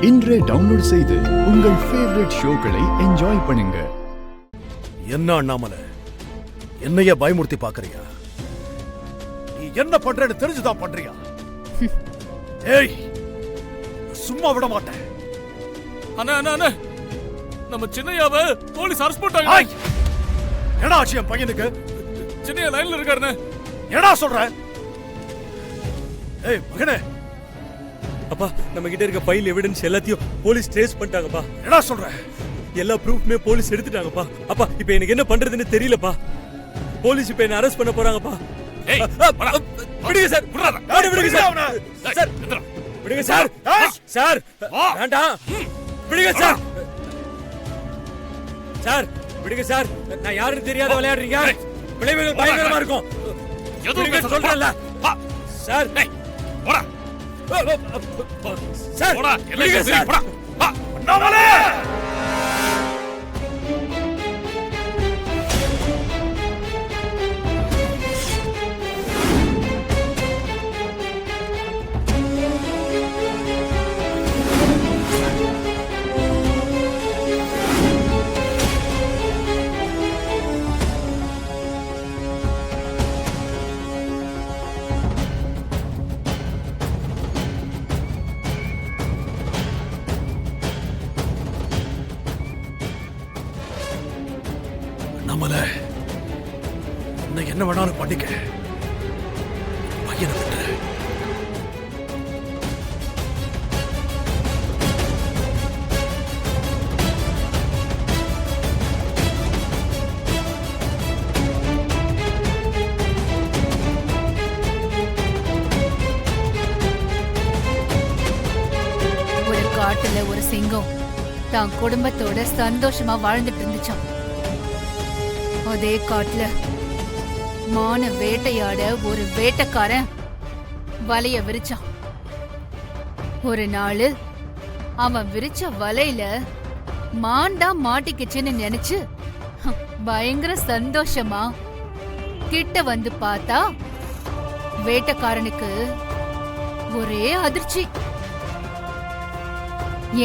இன்றே டவுன்லோட் செய்து உங்கள் ஃபேவரட் ஷோக்களை என்ஜாய் பண்ணுங்க. என்ன அண்ணாமலை, என்னைய பயமுறுத்தி பாக்குறியா? நீ என்ன பண்றேன்னு தெரிஞ்சுதான் பண்றியா? ஏய், சும்மா விட மாட்டேன். அண்ணா அண்ணா அண்ணா, நம்ம சின்னையாவை போலீஸ் அரெஸ்ட் பண்ணிட்டாங்க. என்னடா ஆச்சு என் பையனுக்கு? சின்னையா லைன்ல இருக்காருண்ணே. என்னடா சொல்ற? ஏய் மகனே, அப்பா நம்ம கிட்ட இருக்க ஃபைல் எவிடன்ஸ் எல்லாத்தையும் போலீஸ் ட்ரேஸ் பண்ணிட்டாங்கப்பா. என்னடா சொல்ற? எல்லா ப்ரூஃப்மே போலீஸ் எடுத்துட்டாங்கப்பா. அப்பா இப்போ எனக்கு என்ன பண்றதுன்னு தெரியலப்பா. போலீஸ் இப்போ என்ன அரெஸ்ட் பண்ண போறாங்கப்பா. ஏய் விடுங்க சார், விடுங்க சார். சார் விடுங்க சார். சார் வேண்டாம், விடுங்க சார். சார் விடுங்க சார், நான் யாருன்னு தெரியாத விளையாடுறீங்க. விளைவுகள் பயங்கரமா இருக்கும். எதுவும் சொல்றேன்ல சார். போடா சார், போடா, விடுங்க சார். போடா. அண்ணாமலை, அண்ணாமலை, இன்னும் என்ன வேணாலும் பண்ணிக்க, பையனை விட்டு. ஒரு காட்டுல ஒரு சிங்கம் தான் குடும்பத்தோட சந்தோஷமா வாழ்ந்துட்டு இருந்துச்சான். அதே காட்டுல மான வேட்டையாட ஒரு வேட்டைக்காரன் வலைய விரிச்சான். ஒரு நாள் அவன் விரிச்ச வலையில மான் தான் மாட்டிக்கிச்சுன்னு நினைச்சு பயங்கர சந்தோஷமா கிட்ட வந்து பார்த்தா வேட்டைக்காரனுக்கு ஒரே அதிர்ச்சி.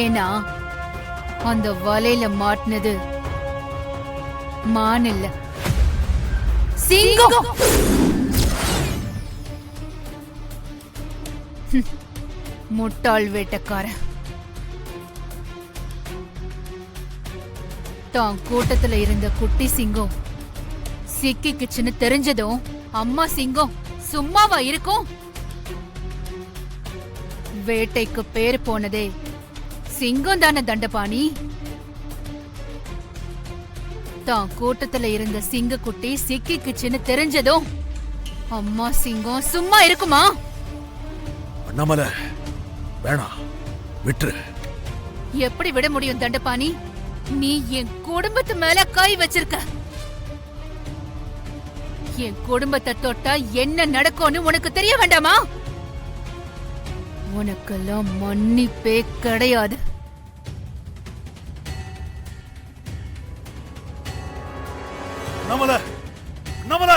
ஏன்னா அந்த வலையில மாட்டினது மான் இல்ல, சிங்கம். முட்டாள் வேட்டைக்காரன் தான் கூட்டத்துல இருந்த குட்டி சிங்கம் சிக்கிக்குச்சுன்னு தெரிஞ்சதும் அம்மா சிங்கம் சும்மாவா இருக்கும்? வேட்டைக்கு பேர் போனதே சிங்கம் தானே தண்டபாணி. தான் கூட்டத்துல இருந்த சிங்கக்குட்டி சிக்கிக்குச்சுன்னு தெரிஞ்சதும் அம்மா சிங்கம் சும்மா இருக்குமா? அண்ணாமலை வேணாம், விட்டுரு. எப்படி விட முடியும் தண்டபாணி? நீ என் குடும்பத்து மேல கை வச்சிருக்க. என் குடும்பத்தை தொட்டா என்ன நடக்கும்னு உனக்கு தெரிய வேண்டாமா? உனக்கெல்லாம் மன்னிப்பே கிடையாது. அண்ணாமலை, அண்ணாமலை.